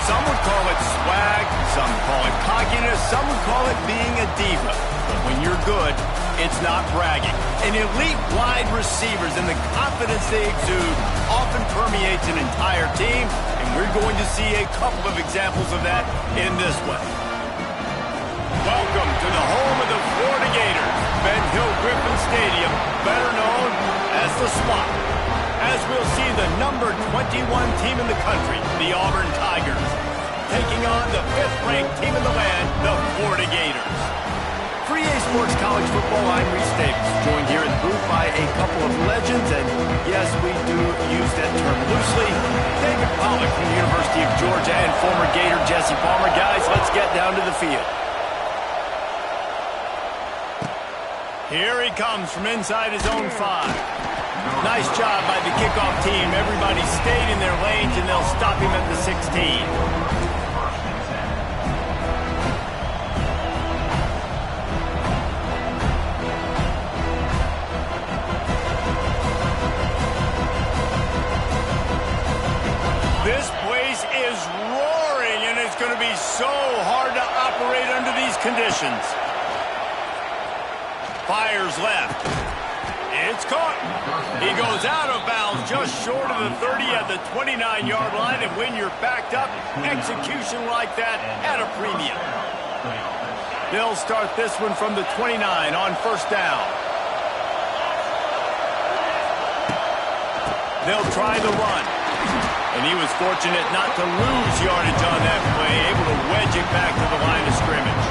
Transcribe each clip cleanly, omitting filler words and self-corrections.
Some would call it swag, some call it cockiness, some would call it being a diva. But when you're good, it's not bragging. And elite wide receivers and the confidence they exude often permeates an entire team, and we're going to see a couple of examples of that in this one. Welcome to the home of the Florida Gators, Ben Hill Griffin Stadium, better known as the Swamp. As we'll see the number 21 team in the country, the Auburn Tigers, taking on the 5th-ranked team in the land, the Florida Gators. For EA Sports College Football, I'm Reese Davis, joined here in the booth by a couple of legends, and yes, we do use that term loosely. David Pollack from the University of Georgia and former Gator Jesse Palmer. Guys, let's get down to the field. Here he comes from inside his own 5. Nice job by the kickoff team. Everybody stayed in their lanes, and they'll stop him at the 16. This place is roaring, and it's going to be so hard to operate under these conditions. Fires left. It's caught. He goes out of bounds just short of the 30 at the 29-yard line, and when you're backed up, execution like that at a premium. They'll start this one from the 29 on first down. They'll try the run. And he was fortunate not to lose yardage on that play, able to wedge it back to the line of scrimmage.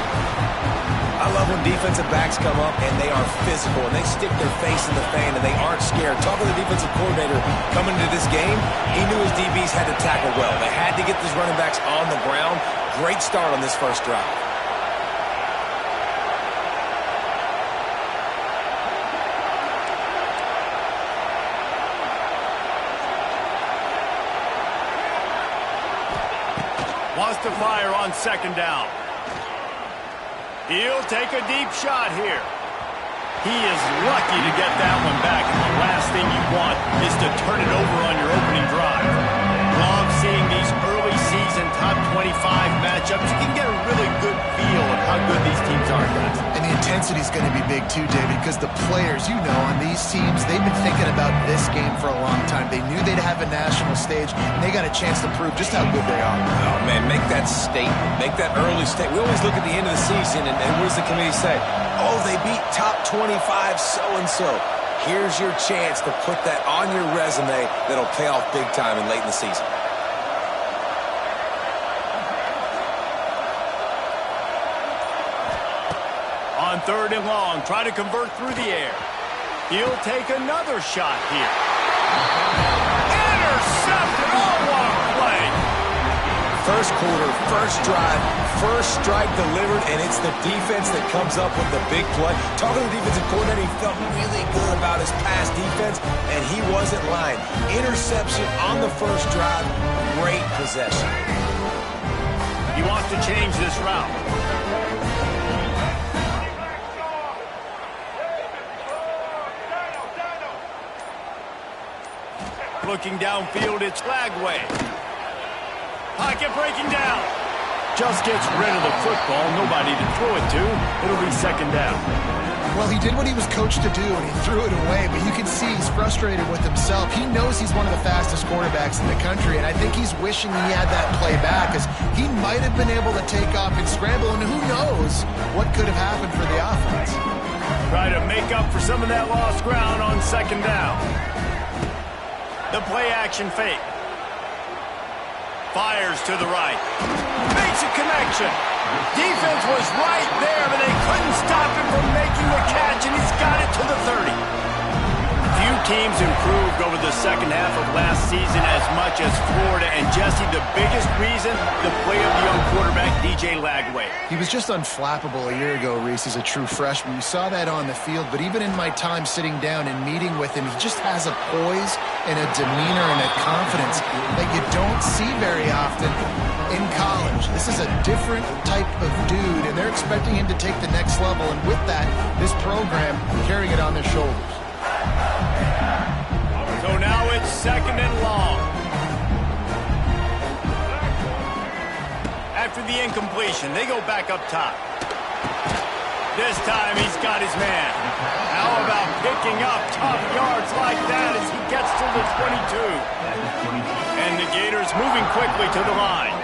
I love when defensive backs come up and they are physical and they stick their face in the fan and they aren't scared. Talking to the defensive coordinator coming into this game, he knew his DBs had to tackle well. They had to get these running backs on the ground. Great start on this first drive. Wants to fire on second down. He'll take a deep shot here. He is lucky to get that one back, and the last thing you want is to turn it over on your opening drive. Love seeing these early season top 25 matchups. You can get a really good feel of how good these teams are, guys. And the intensity is going to be big too, David, because the players, you know, on these teams, they've been thinking about this game for a long time. They knew they'd have a national stage, and they got a chance to prove just how good they are. Oh, man, make that statement. Make that early statement. We always look at the end of the season, and what does the committee say? Oh, they beat top 25 so-and-so. Here's your chance to put that on your resume that'll pay off big time and late in the season. On third and long, try to convert through the air. He'll take another shot here. Intercepted! Oh, what a play! First quarter, first drive, first strike delivered, and it's the defense that comes up with the big play. Talking to the defensive coordinator, he felt really good about his pass defense, and he wasn't lying. Interception on the first drive, great possession. He wants to change this route. Looking downfield, it's Lagway. Pocket breaking down. Just gets rid of the football. Nobody to throw it to. It'll be second down. Well, he did what he was coached to do, and he threw it away, but you can see he's frustrated with himself. He knows he's one of the fastest quarterbacks in the country, and I think he's wishing he had that play back, because he might have been able to take off and scramble, and who knows what could have happened for the offense. Try to make up for some of that lost ground on second down. The play-action fake. Fires to the right. Makes a connection. Defense was right there, but they couldn't stop him from making the catch, and he's got it to the 30. Few teams improved over the second half of last season as much as Florida, and Jesse, the biggest reason, the play of the young quarterback, DJ Lagway. He was just unflappable a year ago, Reese, as a true freshman. We saw that on the field, but even in my time sitting down and meeting with him, he just has a poise and a demeanor and a confidence that you don't see very often in college. This is a different type of dude, and they're expecting him to take the next level, and with that, this program carrying it on their shoulders. So now it's second and long. the incompletion. They go back up top. This time he's got his man. How about picking up tough yards like that as he gets to the 22? And the Gators moving quickly to the line.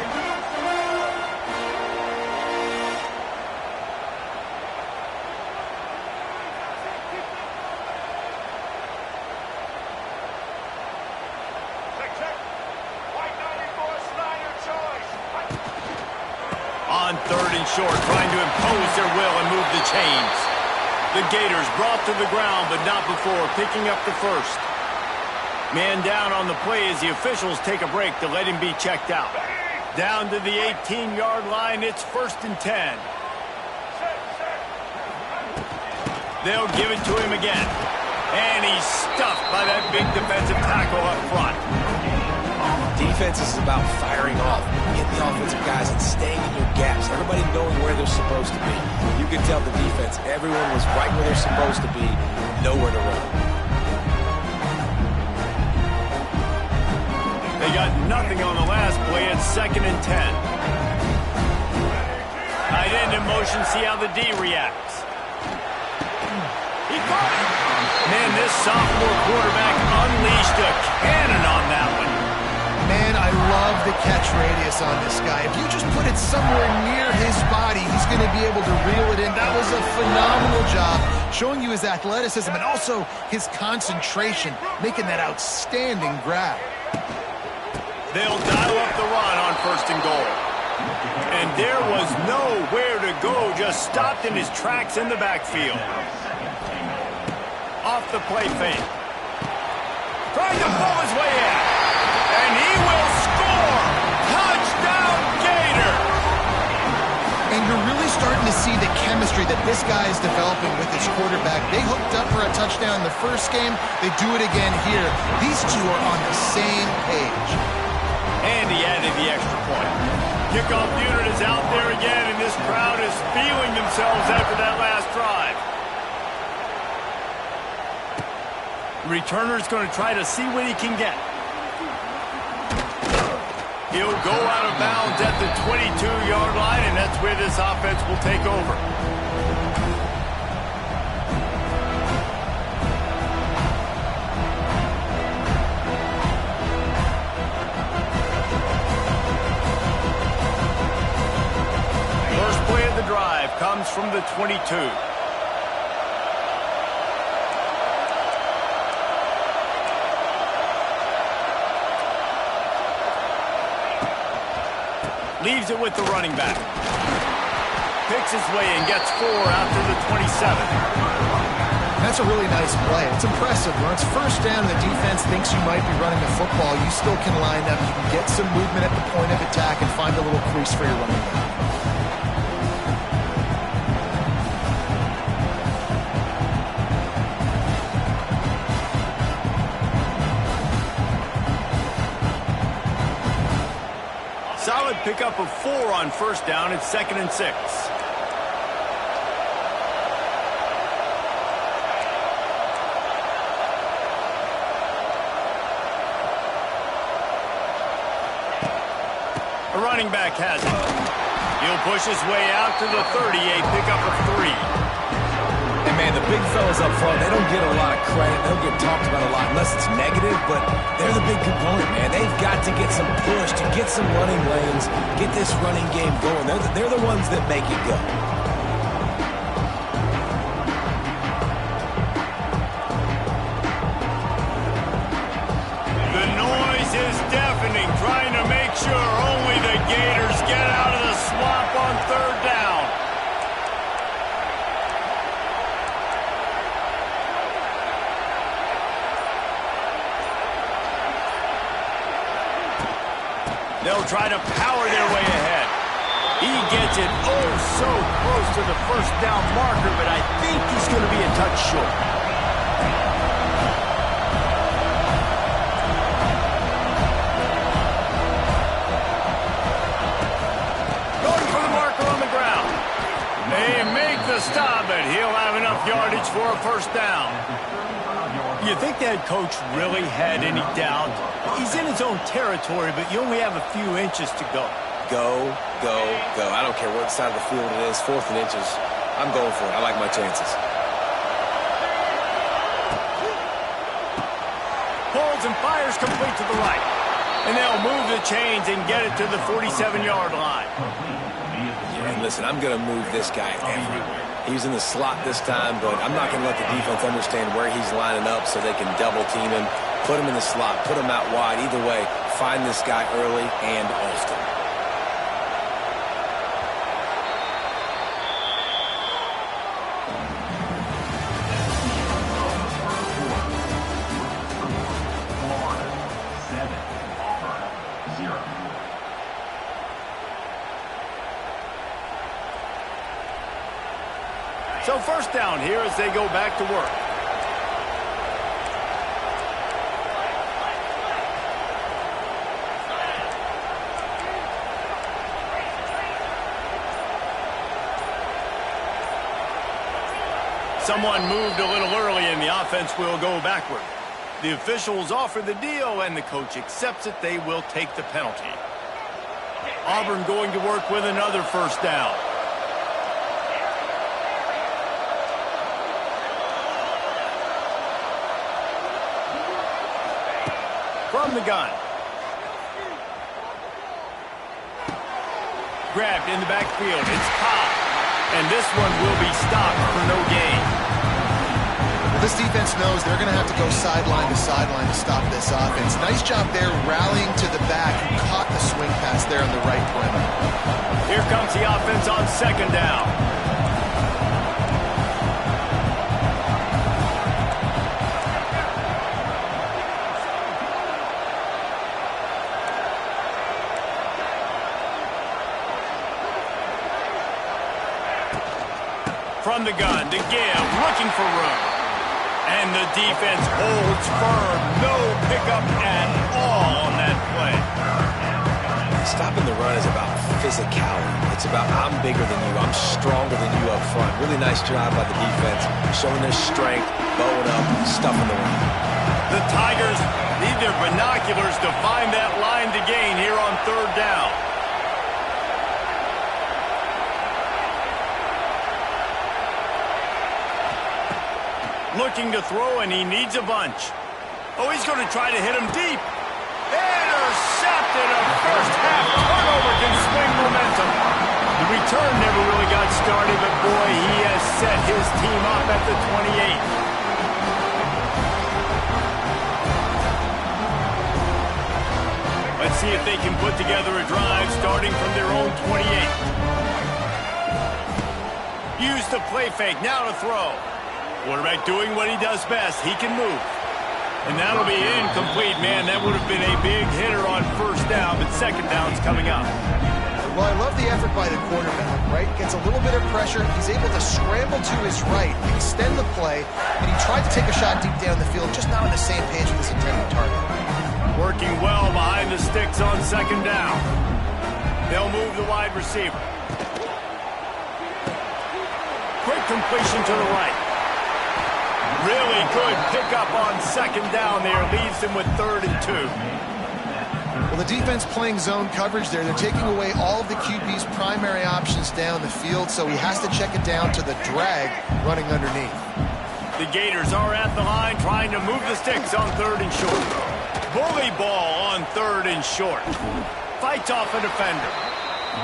On 3rd and short, trying to impose their will and move the chains. The Gators brought to the ground, but not before picking up the first. Man down on the play as the officials take a break to let him be checked out. Down to the 18-yard line, it's 1st and 10. They'll give it to him again. And he's stuffed by that big defensive tackle up front. Defense is about firing off, getting the offensive guys and staying in your gaps. Everybody knowing where they're supposed to be. You can tell the defense, everyone was right where they're supposed to be, nowhere to run. They got nothing on the last play. It's 2nd and 10. Tight end in motion, see how the D reacts. He caught it. Man, this sophomore quarterback unleashed a cannon on that one. Man, I love the catch radius on this guy. If you just put it somewhere near his body, he's going to be able to reel it in. That was a phenomenal job, showing you his athleticism and also his concentration, making that outstanding grab. They'll dial up the run on 1st and goal. And there was nowhere to go, just stopped in his tracks in the backfield. Off the play fake. Trying to pull his way in. And he will score! Touchdown, Gator! And you're really starting to see the chemistry that this guy is developing with his quarterback. They hooked up for a touchdown in the first game. They do it again here. These two are on the same page. And he added the extra point. Kickoff unit is out there again, and this crowd is feeling themselves after that last drive. Returner's going to try to see what he can get. He'll go out of bounds at the 22-yard line, and that's where this offense will take over. First play of the drive comes from the 22. Leaves it with the running back. Picks his way and gets 4 out to the 27. That's a really nice play. It's impressive. When it's 1st down, the defense thinks you might be running the football. You still can line up. You can get some movement at the point of attack and find a little crease for your running back. Solid pickup of 4 on 1st down. It's 2nd and 6. A running back has it. He'll push his way out to the 30, a pickup of 3. And man, the big fellas up front, they don't get a lot of credit. They don't get talked about a lot unless it's negative, but they're the big component, man. They've got to get some push, to get some running lanes, get this running game going. They're the ones that make it go. The noise is deafening, trying to make sure only the Gators get out of the swamp on 3rd down. They'll try to power their way ahead. He gets it oh so close to the 1st down marker, but I think he's going to be a touch short. Going for the marker on the ground. They make the stop, but he'll have enough yardage for a 1st down. You think that coach really had any doubt? He's in his own territory, but you only have a few inches to go. go, go, go. I don't care what side of the field it is, 4th and inches. I'm going for it. I like my chances. Pulls and fires complete to the right. And they'll move the chains and get it to the 47-yard line. Yeah, and listen, I'm going to move this guy everywhere. He's in the slot this time, but I'm not going to let the defense understand where he's lining up so they can double team him, put him in the slot, put him out wide. Either way, find this guy early and often. So first down here as they go back to work. Someone moved a little early and the offense will go backward. The officials offer the deal and the coach accepts it. They will take the penalty. Auburn going to work with another first down. From the gun. Grabbed in the backfield. It's Cobb. And this one will be stopped for no gain. Well, this defense knows they're going to have to go sideline to sideline to stop this offense. Nice job there rallying to the back who caught the swing pass there on the right perimeter. Here comes the offense on second down. From the gun to give, looking for room. And the defense holds firm. No pickup at all on that play. Stopping the run is about physicality. It's about I'm bigger than you. I'm stronger than you up front. Really nice job by the defense, showing their strength, bowing up, stuffing the run. The Tigers need their binoculars to find that line to gain here on third down. Looking to throw, and he needs a bunch. Oh, he's going to try to hit him deep. Intercepted. A first-half turnover can swing momentum. The return never really got started, but boy, he has set his team up at the 28. Let's see if they can put together a drive starting from their own 28. Use the play fake, now to throw. Quarterback doing what he does best. He can move. And that'll be incomplete, man. That would have been a big hitter on first down, but second down's coming up. Well, I love the effort by the quarterback, right? Gets a little bit of pressure. He's able to scramble to his right, extend the play, and he tried to take a shot deep down the field, just not on the same page with his intended target. Working well behind the sticks on second down. They'll move the wide receiver. Quick completion to the right. Really good pickup on second down there. Leaves them with 3rd and 2. Well, the defense playing zone coverage there. They're taking away all of the QB's primary options down the field, so he has to check it down to the drag running underneath. The Gators are at the line trying to move the sticks on 3rd and short. Bully ball on 3rd and short. Fights off a defender.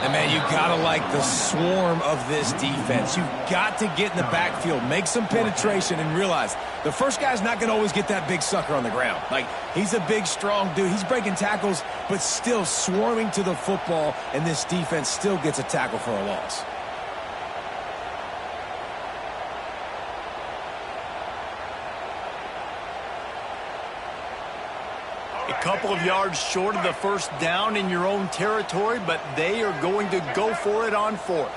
And, man, you got to like the swarm of this defense. You've got to get in the backfield, make some penetration, and realize the first guy's not going to always get that big sucker on the ground. Like, he's a big, strong dude. He's breaking tackles, but still swarming to the football, and this defense still gets a tackle for a loss. A couple of yards short of the first down in your own territory, but they are going to go for it on 4th.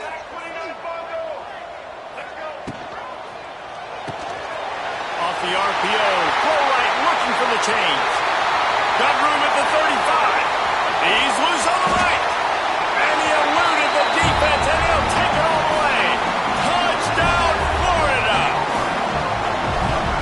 Off the RPO, throw right, looking for the change. Got room at the 35. He's loose on the right. And he eluded the defense, and he'll take it all the way. Touchdown, Florida!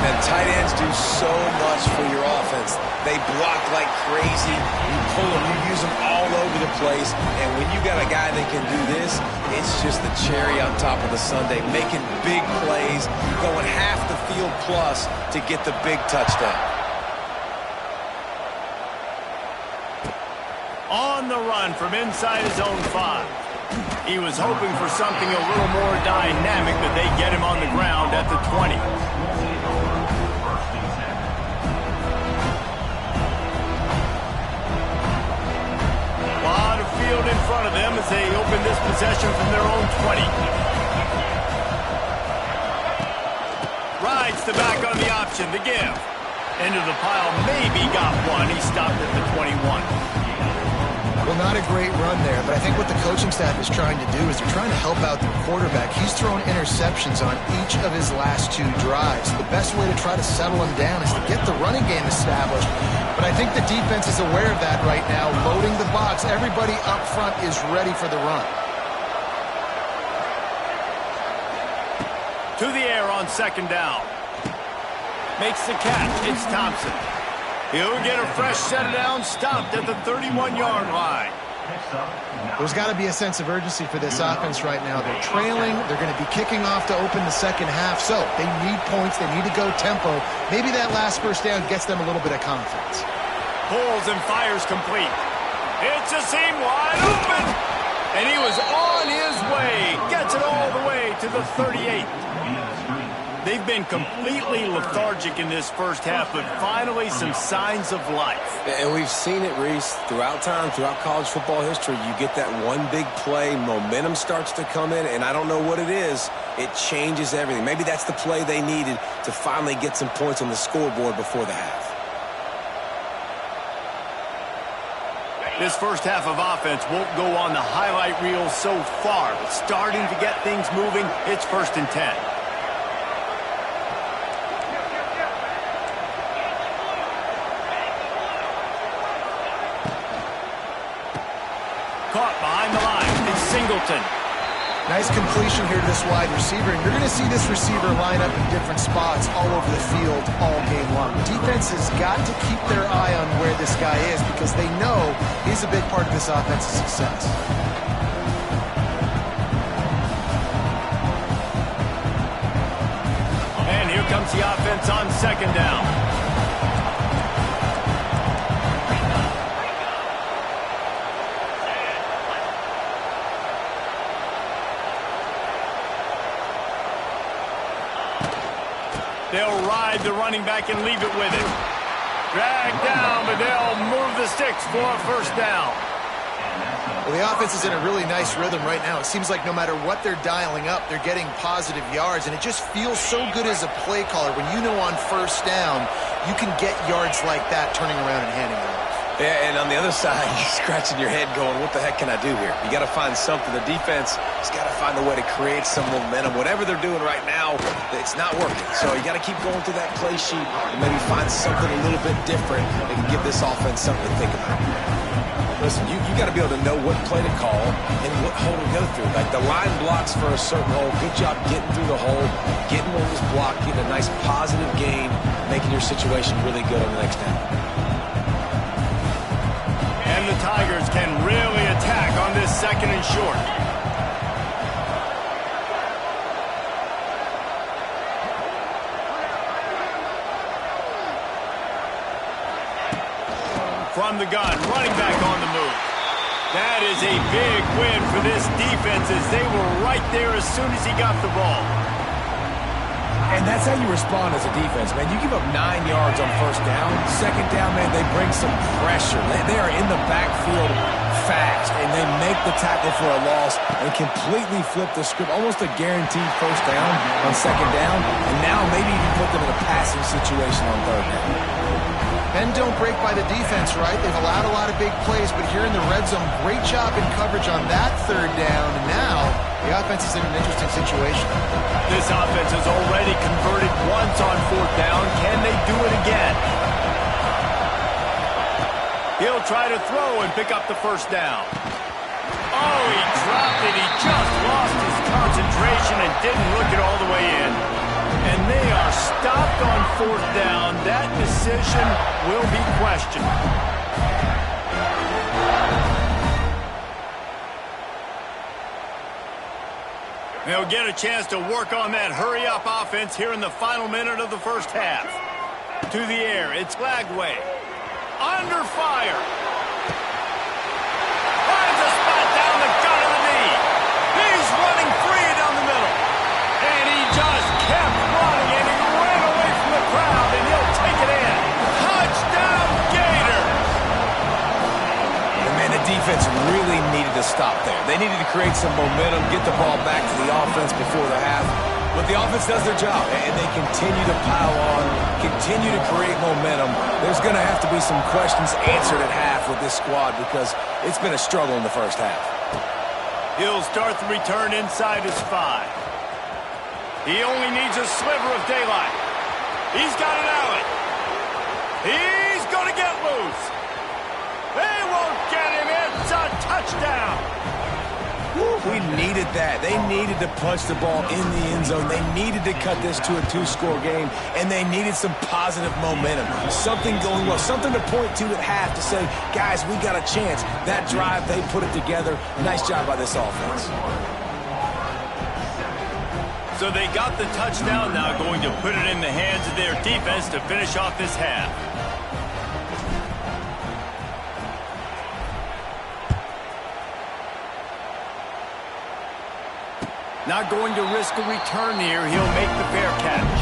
And tight ends do so much for your offense. They block like crazy. You pull them, you use them all over the place. And when you got a guy that can do this, it's just the cherry on top of the sundae, making big plays, going half the field plus to get the big touchdown. On the run from inside his own 5. He was hoping for something a little more dynamic, but they get him on the ground at the 20. A lot of field in front of them as they open this possession from their own 20. Rides the back on the option, the give. Into the pile, maybe got one. He stopped at the 21. Well, not a great run there, but I think what the coaching staff is trying to do is they're trying to help out the quarterback. He's thrown interceptions on each of his last 2 drives. The best way to try to settle him down is to get the running game established. But I think the defense is aware of that right now, loading the box. Everybody up front is ready for the run. To the air on 2nd down. Makes the catch. It's Thompson. He'll get a fresh set down, stopped at the 31-yard line. There's got to be a sense of urgency for this offense right now. They're trailing. They're going to be kicking off to open the second half. So they need points. They need to go tempo. Maybe that last first down gets them a little bit of confidence. Pulls and fires complete. It's a seam wide open. And he was on his way. Gets it all the way to the 38. They've been completely lethargic in this first half, but finally some signs of life. And we've seen it, Reese, throughout time, throughout college football history. You get that one big play, momentum starts to come in, and I don't know what it is. It changes everything. Maybe that's the play they needed to finally get some points on the scoreboard before the half. This first half of offense won't go on the highlight reel so far, but starting to get things moving, it's 1st and 10. Caught behind the line. It's Singleton. Nice completion here to this wide receiver, and you're going to see this receiver line up in different spots all over the field all game long. The defense has got to keep their eye on where this guy is because they know he's a big part of this offense's success. And here comes the offense on 2nd down. They'll ride the running back and leave it with him. Dragged down, but they'll move the sticks for a 1st down. Well, the offense is in a really nice rhythm right now. It seems like no matter what they're dialing up, they're getting positive yards, and it just feels so good as a play caller when you know on 1st down you can get yards like that turning around and handing it off. Yeah, and on the other side, you're scratching your head going, what the heck can I do here? You got to find something. The defense has got to find a way to create some momentum. Whatever they're doing right now, it's not working. So you got to keep going through that play sheet and maybe find something a little bit different that can give this offense something to think about. Listen, you got to be able to know what play to call and what hole to go through. Like the line blocks for a certain hole. Good job getting through the hole, getting over this block, getting a nice positive gain, making your situation really good on the next down. And the Tigers can really attack on this 2nd and short. From the gun, running back on the move. That is a big win for this defense as they were right there as soon as he got the ball. And that's how you respond as a defense, man. You give up 9 yards on 1st down. 2nd down, man, they bring some pressure. They are in the backfield fast, and they make the tackle for a loss and completely flip the script. Almost a guaranteed 1st down on 2nd down, and now maybe even put them in a passing situation on 3rd down. Men don't break by the defense, right? They've allowed a lot of big plays, but here in the red zone, great job in coverage on that 3rd down. And now the offense is in an interesting situation. This offense has already converted once on 4th down. Can they do it again? He'll try to throw and pick up the 1st down. Oh, he dropped it. He just lost his concentration and didn't look it all the way in. And they are stopped on 4th down. That decision will be questioned. they'll get a chance to work on that hurry-up offense here in the final minute of the first half. To the air, it's Lagway. Under fire. Finds a spot down the gut of the knee. He's running free down the middle. And he just kept running, and he ran away from the crowd, and he'll take it in. Touchdown, Gators! And man, the defense really needed to stop there. They needed to create some momentum, get the ball back to the offense before the half. But the offense does their job, and they continue to pile on, continue to create momentum. There's going to have to be some questions answered at half with this squad because it's been a struggle in the first half. He'll start the return inside his 5. He only needs a sliver of daylight. He's got an alley. He's going to get loose. They won't get him. It's a touchdown. We needed that. They needed to punch the ball in the end zone. They needed to cut this to a 2-score game, and they needed some positive momentum. Something going well, something to point to at half to say, guys, we got a chance. That drive, they put it together. Nice job by this offense. So they got the touchdown, now going to put it in the hands of their defense to finish off this half. Not going to risk a return here. He'll make the fair catch.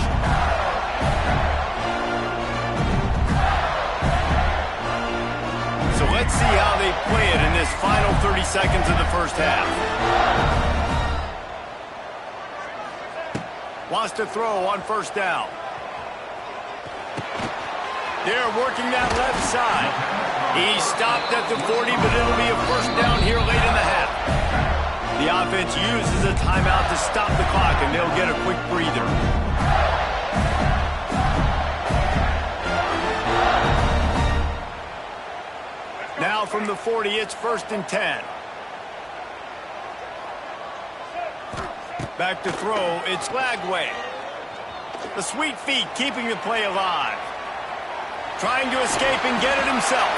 So let's see how they play it in this final 30 seconds of the first half. Wants to throw on first down. They're working that left side. He stopped at the 40, but it'll be a first down here late in the half. The offense uses a timeout to stop the clock, and they'll get a quick breather. Now from the 40, it's 1st and 10. Back to throw, it's Lagway. The sweet feet keeping the play alive. Trying to escape and get it himself.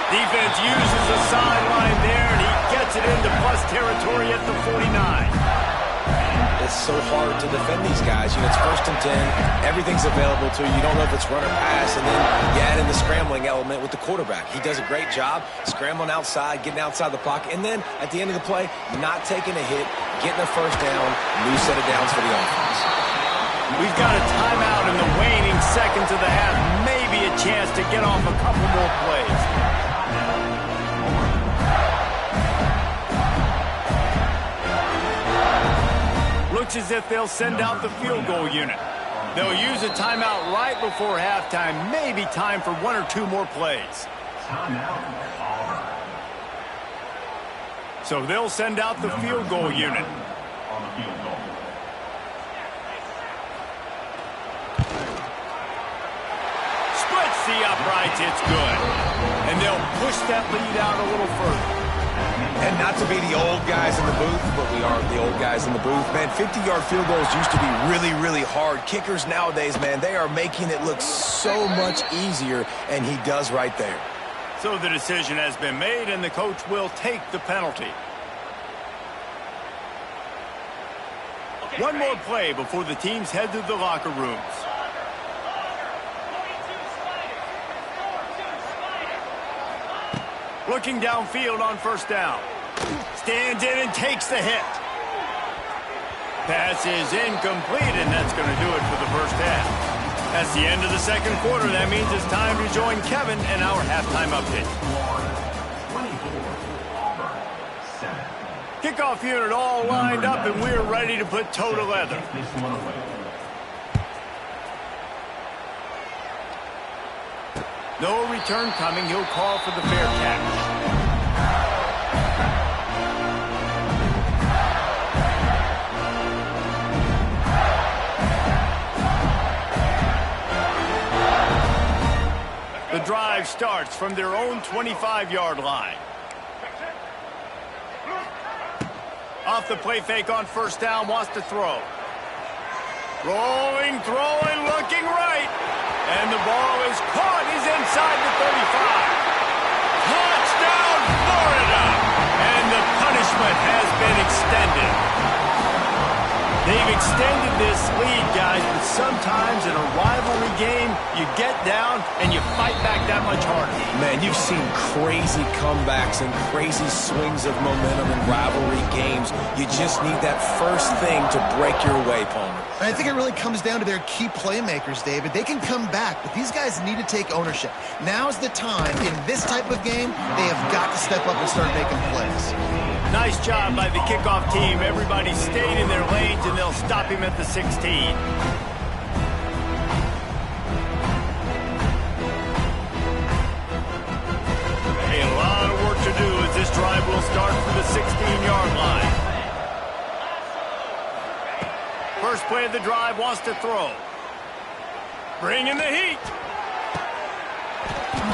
Defense uses the sideline there, and he gets it into plus territory at the 49. It's so hard to defend these guys. You know, it's 1st and 10. Everything's available to you. You don't know if it's run or pass, and then you add in the scrambling element with the quarterback. He does a great job scrambling outside, getting outside the pocket, and then at the end of the play, not taking a hit, getting a first down, new set of downs for the offense. We've got a timeout in the waning seconds of the half. Maybe a chance to get off a couple more plays. Looks as if they'll send out the field goal unit. They'll use a timeout right before halftime. Maybe time for 1 or 2 more plays. So they'll send out the field goal unit. Splits the uprights, it's good. And they'll push that lead out a little further. And not to be the old guys in the booth, but we are the old guys in the booth. Man, 50-yard field goals used to be really, really hard. Kickers nowadays, man, they are making it look so much easier, and he does right there. So the decision has been made, and the coach will take the penalty. One more play before the teams head to the locker rooms. Looking downfield on first down. Stands in and takes the hit. Pass is incomplete, and that's going to do it for the first half. That's the end of the second quarter. That means it's time to join Kevin and our halftime update. Kickoff unit all lined up, and we're ready to put toe to leather. No return coming. He'll call for the fair catch. The drive starts from their own 25-yard line. Off the play fake on first down, wants to throw. Rolling, throwing, looking right. And the ball is caught. He's inside the 35. Touchdown, Florida! And the punishment has been extended. They've extended this lead, guys, but sometimes in a rivalry game, you get down and you fight back that much harder. Man, you've seen crazy comebacks and crazy swings of momentum in rivalry games. You just need that first thing to break your way, Palmer. I think it really comes down to their key playmakers, David. They can come back, but these guys need to take ownership. Now's the time. In this type of game, they have got to step up and start making plays. Nice job by the kickoff team. Everybody stayed in their lanes, and they'll stop him at the 16. A lot of work to do as this drive will start from the 16-yard line. First play of the drive wants to throw. Bring in the heat.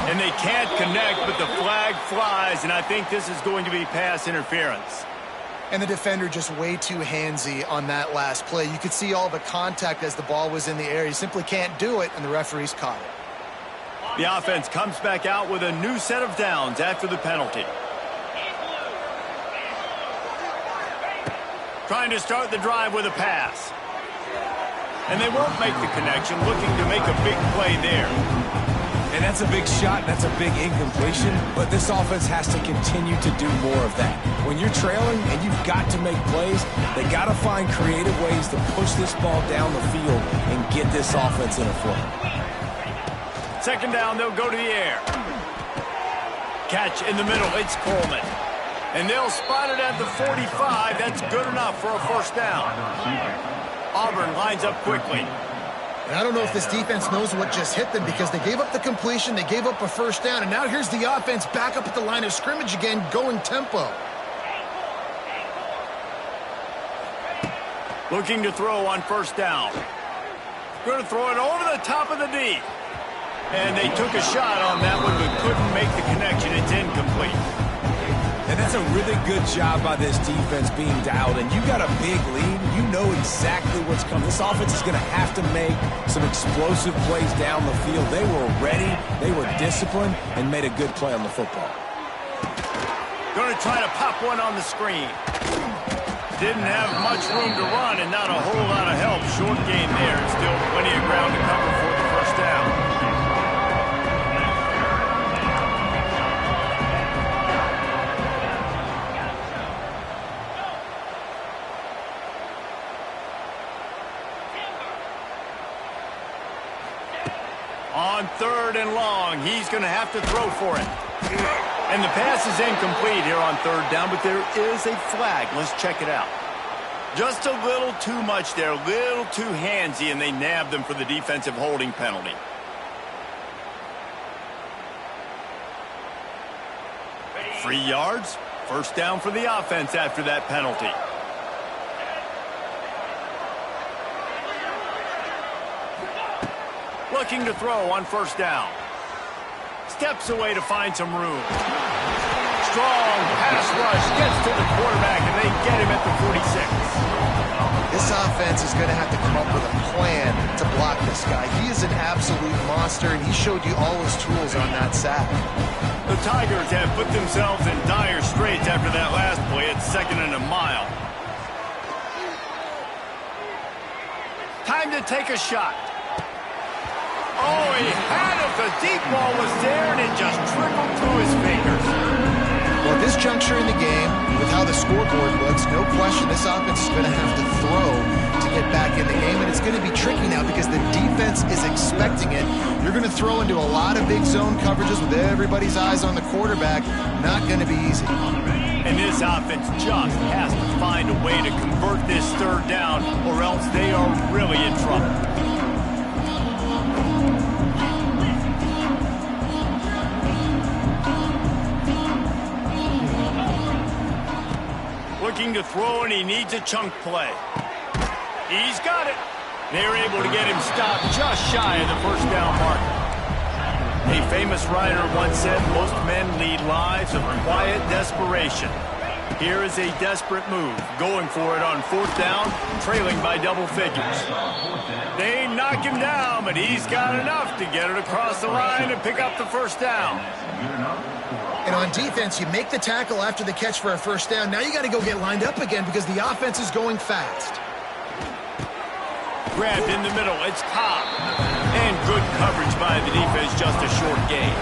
And they can't connect, but the flag flies, and I think this is going to be pass interference. And the defender just way too handsy on that last play. You could see all the contact as the ball was in the air. He simply can't do it, and the referees caught it. The offense comes back out with a new set of downs after the penalty. Trying to start the drive with a pass. And they won't make the connection, looking to make a big play there. And that's a big shot, that's a big incompletion, but this offense has to continue to do more of that. When you're trailing and you've got to make plays, they got to find creative ways to push this ball down the field and get this offense in a flow. Second down, they'll go to the air. Catch in the middle, it's Coleman. And they'll spot it at the 45. That's good enough for a first down. Auburn lines up quickly. And I don't know if this defense knows what just hit them because they gave up the completion, they gave up a first down, and now here's the offense back up at the line of scrimmage again, going tempo. Looking to throw on first down. Going to throw it over the top of the D. And they took a shot on that one, but couldn't make the connection. It's incomplete. And that's a really good job by this defense being dialed. And you got a big lead. You know exactly what's coming. This offense is going to have to make some explosive plays down the field. They were ready, they were disciplined, and made a good play on the football. Going to try to pop one on the screen. Didn't have much room to run and not a whole lot of help. Short gain there and still plenty of ground to cover for the first down. On third and long, he's going to have to throw for it. And the pass is incomplete here on third down, but there is a flag. Let's check it out. Just a little too much there, a little too handsy, and they nabbed them for the defensive holding penalty. Free yards, first down for the offense after that penalty. Looking to throw on first down. Steps away to find some room. Strong pass rush, gets to the quarterback, and they get him at the 46. This offense is going to have to come up with a plan to block this guy. He is an absolute monster, and he showed you all his tools on that sack. The Tigers have put themselves in dire straits after that last play at 2nd and a mile. Time to take a shot. Oh, he had it. The deep ball was there, and it just trickled through his fingers. Well, at this juncture in the game, with how the scoreboard looks, no question this offense is going to have to throw to get back in the game, and it's going to be tricky now because the defense is expecting it. You're going to throw into a lot of big zone coverages with everybody's eyes on the quarterback. Not going to be easy. And this offense just has to find a way to convert this third down, or else they are really in trouble. Looking to throw, and he needs a chunk play. He's got it. They're able to get him stopped just shy of the first down marker. A famous writer once said, most men lead lives of quiet desperation. Here is a desperate move, going for it on fourth down, trailing by double figures. They knock him down, but he's got enough to get it across the line and pick up the first down. And on defense, you make the tackle after the catch for a first down. Now you got to go get lined up again because the offense is going fast. Grabbed in the middle. It's Cobb. And good coverage by the defense, just a short gain.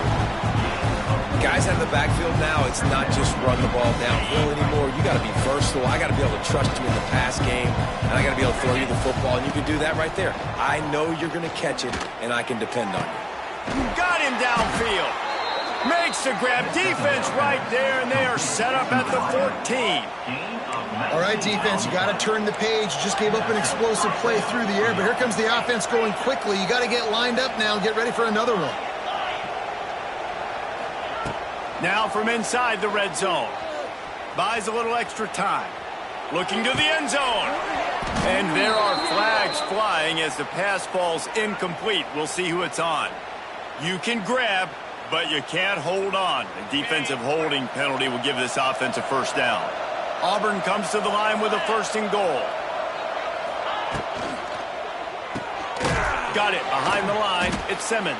Guys out of the backfield now, it's not just run the ball downhill anymore. You got to be versatile. I got to be able to trust you in the pass game, and I got to be able to throw you the football, and you can do that right there. I know you're going to catch it, and I can depend on you. Got him downfield. Makes the grab. Defense right there, and they are set up at the 14. All right, defense, you got to turn the page. You just gave up an explosive play through the air, but here comes the offense going quickly. You got to get lined up now and get ready for another one. Now from inside the red zone. Buys a little extra time. Looking to the end zone. And there are flags flying as the pass falls incomplete. We'll see who it's on. You can grab, but you can't hold on. A defensive holding penalty will give this offense a first down. Auburn comes to the line with a 1st and goal. Got it behind the line. It's Simmons.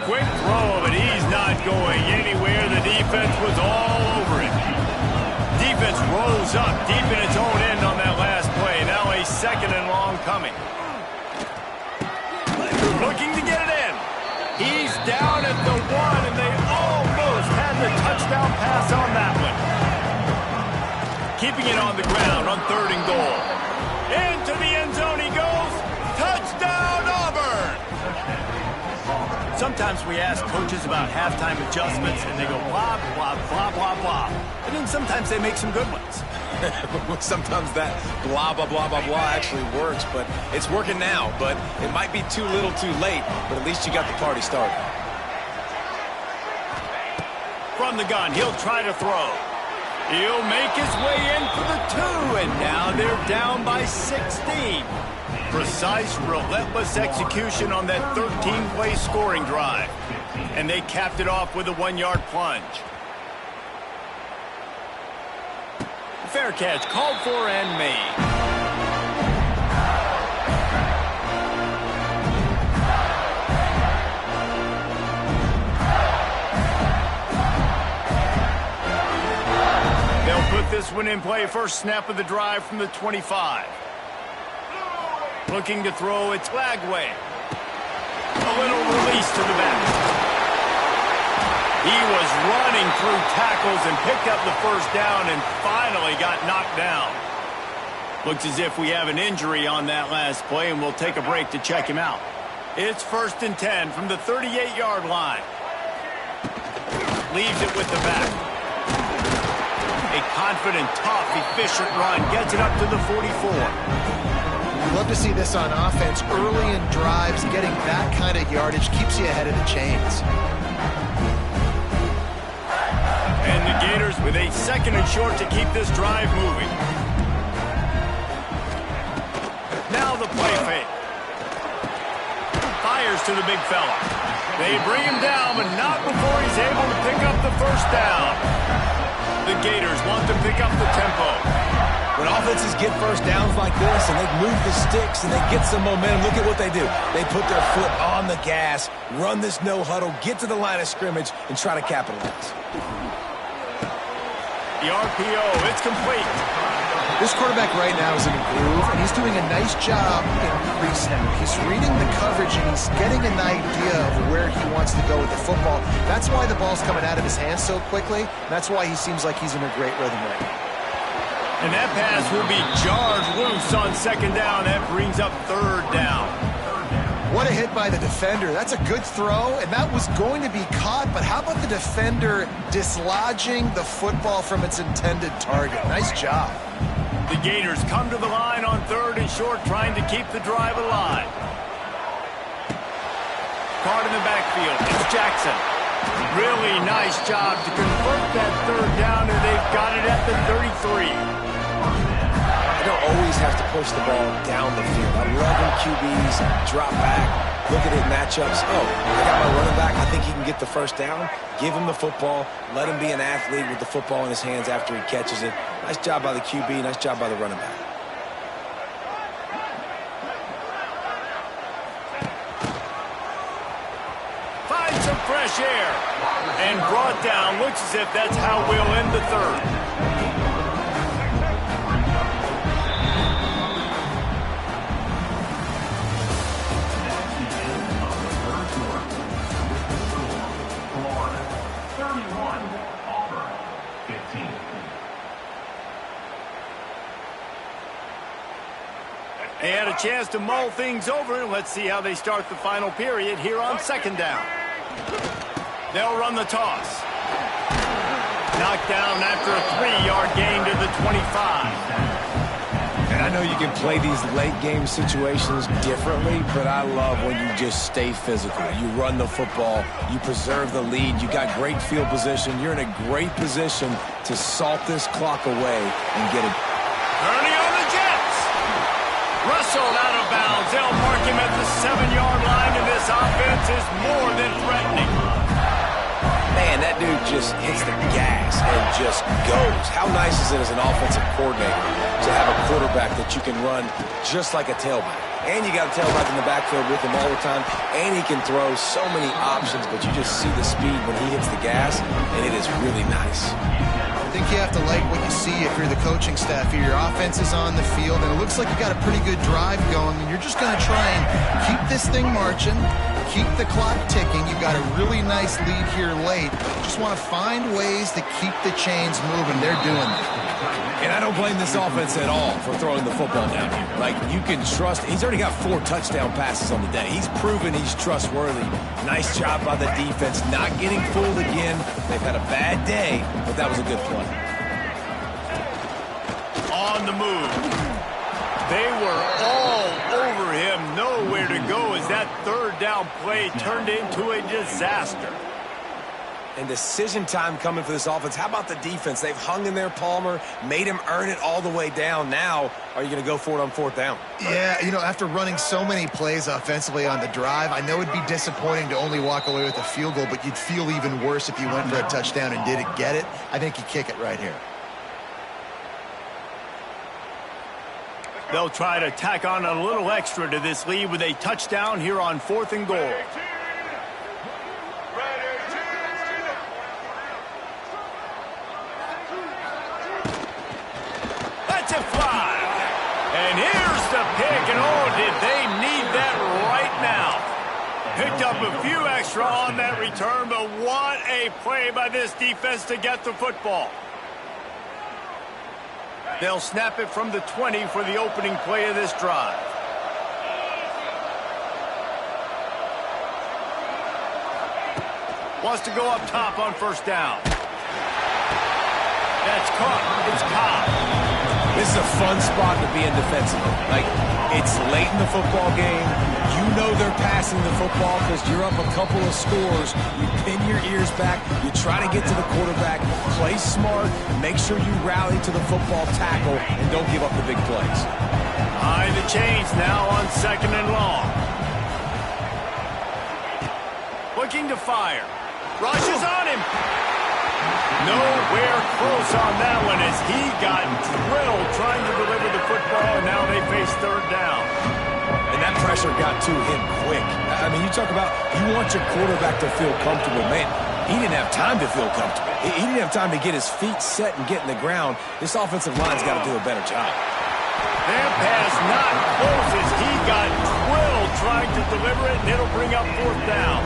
Quick throw, but he's not going anywhere. The defense was all over it. Defense rose up deep in its own end on that last play. Now a 2nd and long coming. Looking to get it in. He's down at the 1, and they almost had the touchdown pass on that one. Keeping it on the ground on 3rd and goal. Into the end zone he goes. Touchdown, Auburn! Sometimes we ask coaches about halftime adjustments, and they go blah, blah, blah, blah, blah. And then sometimes they make some good ones. Sometimes that blah, blah, blah, blah, blah actually works, but it's working now. But it might be too little too late, but at least you got the party started. From the gun, he'll try to throw. He'll make his way in for the 2, and now they're down by 16. Precise, relentless execution on that 13-play scoring drive. And they capped it off with a 1-yard plunge. Fair catch, called for and made. They'll put this one in play. First snap of the drive from the 25. Looking to throw, it's Lagway. A little release to the back. He was running through tackles and picked up the first down and finally got knocked down. Looks as if we have an injury on that last play, and we'll take a break to check him out. It's 1st and 10 from the 38-yard line. Leaves it with the back. A confident, tough, efficient run. Gets it up to the 44. We love to see this on offense. Early in drives, getting that kind of yardage keeps you ahead of the chains. And the Gators with a 2nd and short to keep this drive moving. Now the play fake. Fires to the big fella. They bring him down, but not before he's able to pick up the first down. The Gators want to pick up the tempo. When offenses get first downs like this and they move the sticks and they get some momentum, look at what they do. They put their foot on the gas, run this no huddle, get to the line of scrimmage, and try to capitalize. The RPO, it's complete. This quarterback right now is in a groove, and he's doing a nice job in pre-snap. He's reading the coverage, and he's getting an idea of where he wants to go with the football. That's why the ball's coming out of his hands so quickly. That's why he seems like he's in a great rhythm right now. And that pass will be jarred loose on 2nd down. That brings up 3rd down. What a hit by the defender. That's a good throw, and that was going to be caught, but how about the defender dislodging the football from its intended target? Nice job. The Gators come to the line on 3rd and short, trying to keep the drive alive. Caught in the backfield. It's Jackson. Really nice job to convert that 3rd down, and they've got it at the 33. You don't always have to push the ball down the field. I love when QBs drop back, look at it matchups. Oh, I got my running back. I think he can get the first down. Give him the football. Let him be an athlete with the football in his hands after he catches it. Nice job by the QB. Nice job by the running back. Find some fresh air. And brought down. Looks as if that's how we'll end the 3rd. They had a chance to mull things over. Let's see how they start the final period here on second down. They'll run the toss. Knocked down after a 3-yard gain to the 25. And I know you can play these late game situations differently, but I love when you just stay physical. You run the football, you preserve the lead, you got great field position. You're in a great position to salt this clock away and get it. Ernie on the Jets. Rustled out of bounds. They'll mark him at the 7-yard line, and this offense is more than threatening. Man, that dude just hits the gas and just goes. How nice is it as an offensive coordinator to have a quarterback that you can run just like a tailback? And you got a tailback in the backfield with him all the time, and he can throw so many options, but you just see the speed when he hits the gas, and it is really nice. I think you have to like what you see if you're the coaching staff here. Your offense is on the field, and it looks like you got a pretty good drive going, and you're just going to try and keep this thing marching, keep the clock ticking. You've got a really nice lead here late. Just want to find ways to keep the chains moving. They're doing that. And I don't blame this offense at all for throwing the football down here. Like, you can trust. He's already got 4 touchdown passes on the day. He's proven he's trustworthy. Nice job by the defense, not getting fooled again. They've had a bad day, but that was a good play. On the move. They were all over him. Nowhere to go as that third down play turned into a disaster. And decision time coming for this offense. How about the defense? They've hung in there, Palmer, made him earn it all the way down. Now, are you going to go for it on 4th down? Yeah, you know, after running so many plays offensively on the drive, I know it'd be disappointing to only walk away with a field goal, but you'd feel even worse if you went for a touchdown and didn't get it. I think you kick it right here. They'll try to tack on a little extra to this lead with a touchdown here on 4th and goal. That's a fly. And here's the pick, and oh, did they need that right now. Picked up a few extra on that return, but what a play by this defense to get the football. They'll snap it from the 20 for the opening play of this drive. Wants to go up top on 1st down. That's caught. It's Cobb. This is a fun spot to be in defensively. Like, it's late in the football game. You know they're passing the football because you're up a couple of scores. You pin your ears back. You try to get to the quarterback. Play smart. Make sure you rally to the football tackle and don't give up the big plays. Behind the chains now on 2nd and long. Looking to fire. Rushes on him. Nowhere close on that one as he got drilled trying to deliver the football, and now they face 3rd down. And that pressure got to him quick. I mean, you talk about you want your quarterback to feel comfortable. Man, he didn't have time to feel comfortable. He didn't have time to get his feet set and get in the ground. This offensive line's got to do a better job. That pass not close as he got drilled trying to deliver it, and it'll bring up 4th down.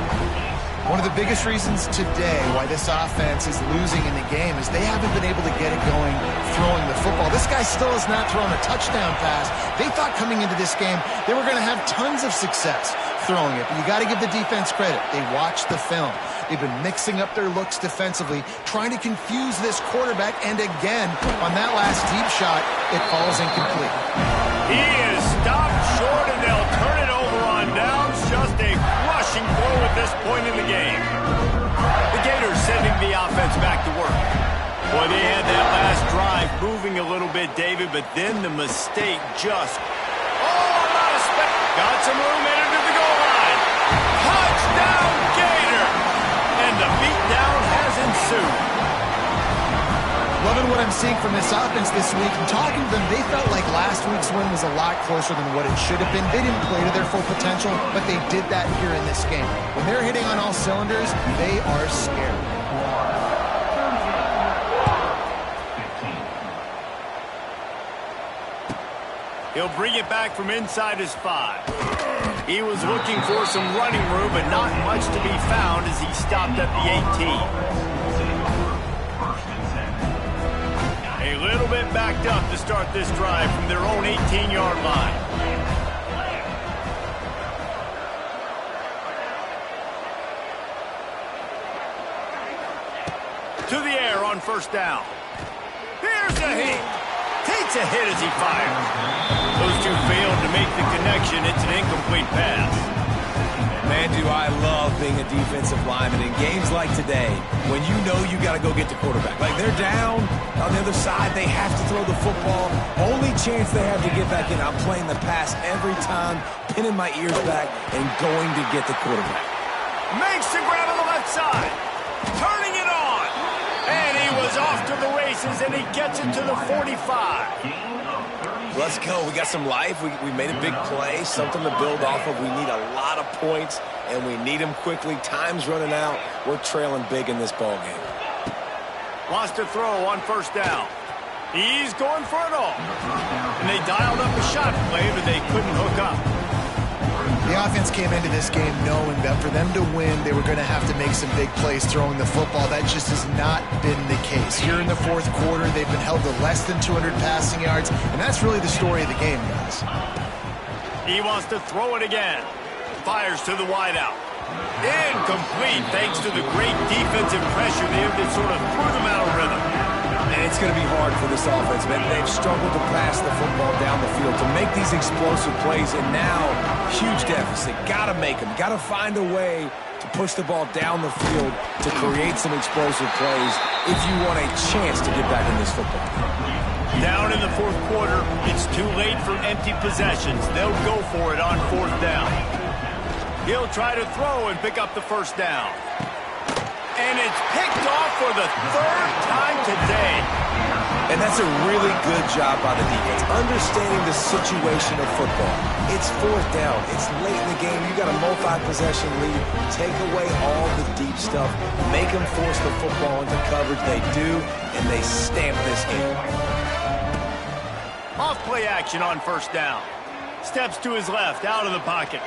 One of the biggest reasons today why this offense is losing in the game is they haven't been able to get it going throwing the football. This guy still has not thrown a touchdown pass. They thought coming into this game they were going to have tons of success throwing it, but you got to give the defense credit. They watched the film. They've been mixing up their looks defensively, trying to confuse this quarterback, and again, on that last deep shot, it falls incomplete. He is stopped short, and they'll turn it over on downs. Just a crushing blow at this point in the game. The Gators sending the offense back to work. Boy, they had that last drive moving a little bit, David, but then the mistake just... got some room in into the goal line. Touchdown, Gator! And the beatdown has ensued. Loving what I'm seeing from this offense this week. And talking to them, they felt like last week's win was a lot closer than what it should have been. They didn't play to their full potential, but they did that here in this game. When they're hitting on all cylinders, they are scared. He'll bring it back from inside his 5. He was looking for some running room, but not much to be found as he stopped at the 18. stacked up to start this drive from their own 18-yard line. To the air on first down. Here's a hit. Takes a hit as he fires. Those two failed to make the connection. It's an incomplete pass. Man, do I love being a defensive lineman in games like today when you know you got to go get the quarterback. Like they're down on the other side, they have to throw the football. Only chance they have to get back in. I'm playing the pass every time, pinning my ears back and going to get the quarterback. Makes the grab on the left side. Turning it on. And he was off to the races, and he gets it to the 45. Let's go. We got some life. We made a big play, something to build off of. We need a lot of points, and we need them quickly. Time's running out. We're trailing big in this ball game. Wants to throw on first down. He's going for it all. And they dialed up a shot play, but they couldn't hook up. The offense came into this game knowing that for them to win, they were going to have to make some big plays throwing the football. That just has not been the case. Here in the fourth quarter, they've been held to less than 200 passing yards, and that's really the story of the game, guys. He wants to throw it again. Fires to the wideout. Incomplete thanks to the great defensive pressure there that sort of threw them out of rhythm. And it's going to be hard for this offense, man. They've struggled to pass the football down the field to make these explosive plays, and now, huge deficit. Got to make them. Got to find a way to push the ball down the field to create some explosive plays if you want a chance to get back in this football game. Down in the fourth quarter, it's too late for empty possessions. They'll go for it on fourth down. He'll try to throw and pick up the first down. And it's picked off for the third time today. And that's a really good job by the defense, understanding the situation of football. It's fourth down. It's late in the game. You got a multi-possession lead. Take away all the deep stuff. Make them force the football into coverage. They do, and they stamp this game. Off play action on first down. Steps to his left, out of the pocket.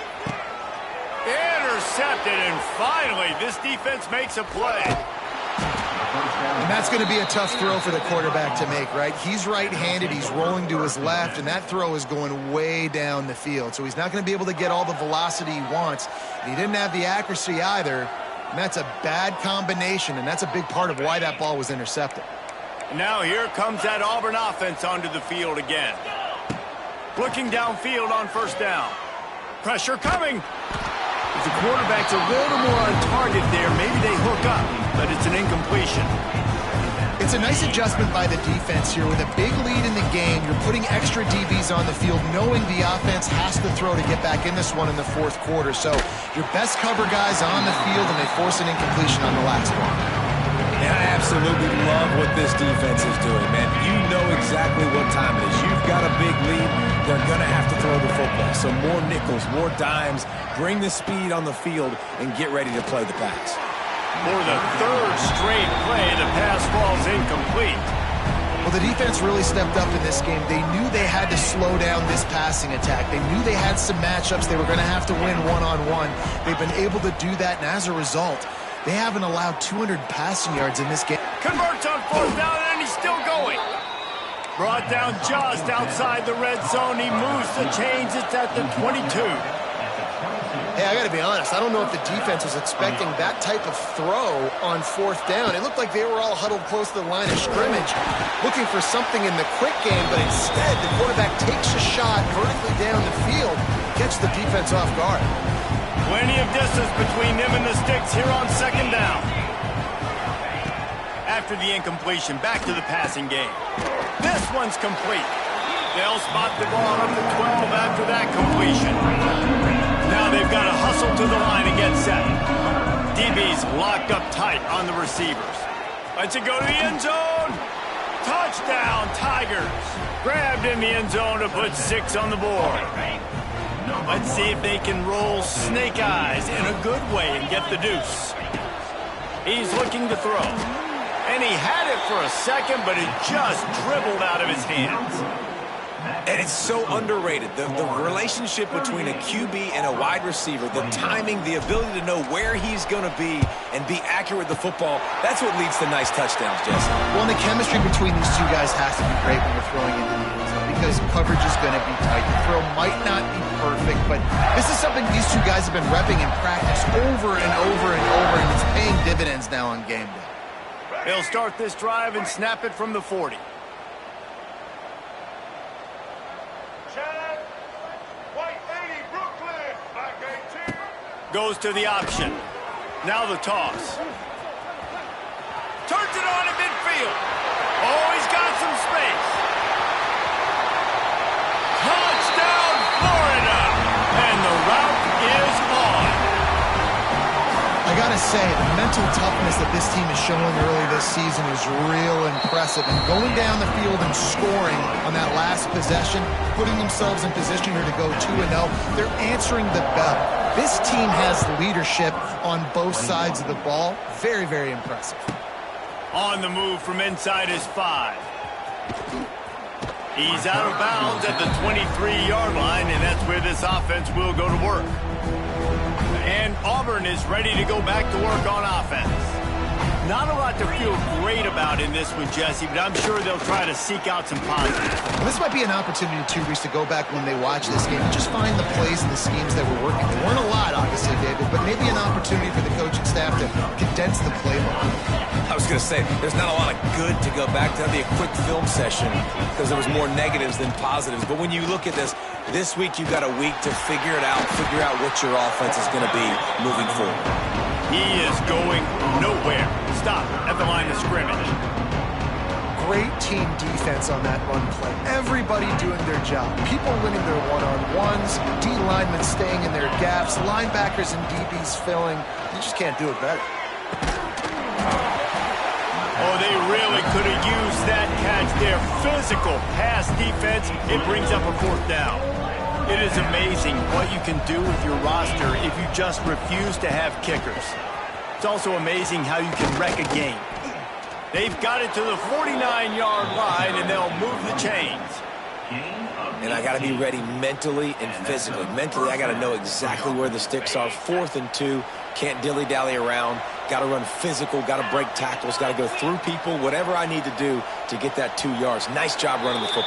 Intercepted, and finally, this defense makes a play. And that's going to be a tough throw for the quarterback to make, right? He's right-handed, he's rolling to his left, and that throw is going way down the field. So he's not going to be able to get all the velocity he wants. And he didn't have the accuracy either, and that's a bad combination, and that's a big part of why that ball was intercepted. Now here comes that Auburn offense onto the field again. Looking downfield on first down. Pressure coming. If the quarterback's a little more on target there, maybe they hook up, but it's an incompletion. It's a nice adjustment by the defense here. With a big lead in the game, you're putting extra DBs on the field, knowing the offense has to throw to get back in this one in the fourth quarter. So your best cover guys on the field, and they force an incompletion on the last one. And I absolutely love what this defense is doing, man. You know exactly what time it is. You've got a big lead. They're going to have to throw the football. So more nickels, more dimes. Bring the speed on the field and get ready to play the pass. For the third straight play, the pass falls incomplete. Well, the defense really stepped up in this game. They knew they had to slow down this passing attack. They knew they had some matchups they were going to have to win one-on-one. They've been able to do that, and as a result, they haven't allowed 200 passing yards in this game. Converts on fourth down, and he's still going. Brought down just outside the red zone. He moves the chains. It's at the 22. Hey, I got to be honest. I don't know if the defense was expecting that type of throw on fourth down. It looked like they were all huddled close to the line of scrimmage, looking for something in the quick game, but instead the quarterback takes a shot vertically down the field, gets the defense off guard. Plenty of distance between them and the sticks here on second down. After the incompletion, back to the passing game. This one's complete. They'll spot the ball up to 12 after that completion. Now they've got to hustle to the line and get set. DB's locked up tight on the receivers. Let's it go to the end zone. Touchdown, Tigers. Grabbed in the end zone to put 6 on the board. Let's see if they can roll snake eyes in a good way and get the deuce. He's looking to throw. And he had it for a second, but it just dribbled out of his hands. And it's so underrated. The relationship between a QB and a wide receiver, the timing, the ability to know where he's going to be and be accurate with the football, that's what leads to nice touchdowns, Jesse. Well, and the chemistry between these two guys has to be great when you're throwing into the end zone because coverage is going to be tight. The throw might not be perfect, but this is something these two guys have been repping in practice over and over and over, and it's paying dividends now on game day. They'll start this drive and snap it from the 40. Goes to the option. Now the toss. Turns it on at midfield. Oh, he's got some space. Touchdown, Florida! And the route is on. I gotta say, the mental toughness that this team is showing early this season is real impressive. And going down the field and scoring on that last possession, putting themselves in position here to go 2-0, they're answering the bell. This team has leadership on both sides of the ball. Very, very impressive. On the move from inside his 5. He's out of bounds at the 23-yard line, and that's where this offense will go to work. And Auburn is ready to go back to work on offense. Not a lot to feel great about in this one, Jesse, but I'm sure they'll try to seek out some positives. Well, this might be an opportunity, too, Reese, to go back when they watch this game and just find the plays and the schemes that were working. There weren't a lot, obviously, David, but maybe an opportunity for the coaching staff to condense the playbook. I was going to say, there's not a lot of good to go back to. That'd be a quick film session because there was more negatives than positives. But when you look at this week you've got a week to figure it out, figure out what your offense is going to be moving forward. He is going nowhere. Stop at the line of scrimmage. Great team defense on that run play. Everybody doing their job. People winning their one-on-ones, D linemen staying in their gaps, linebackers and DBs filling. You just can't do it better. Oh, they really could have used that catch there. Physical pass defense. It brings up a 4th down. It is amazing what you can do with your roster if you just refuse to have kickers. It's also amazing how you can wreck a game. They've got it to the 49-yard line, and they'll move the chains. And I got to be ready mentally and physically. Mentally, I got to know exactly where the sticks are. 4th and 2. Can't dilly-dally around. Got to run physical. Got to break tackles. Got to go through people. Whatever I need to do to get that 2 yards. Nice job running the football.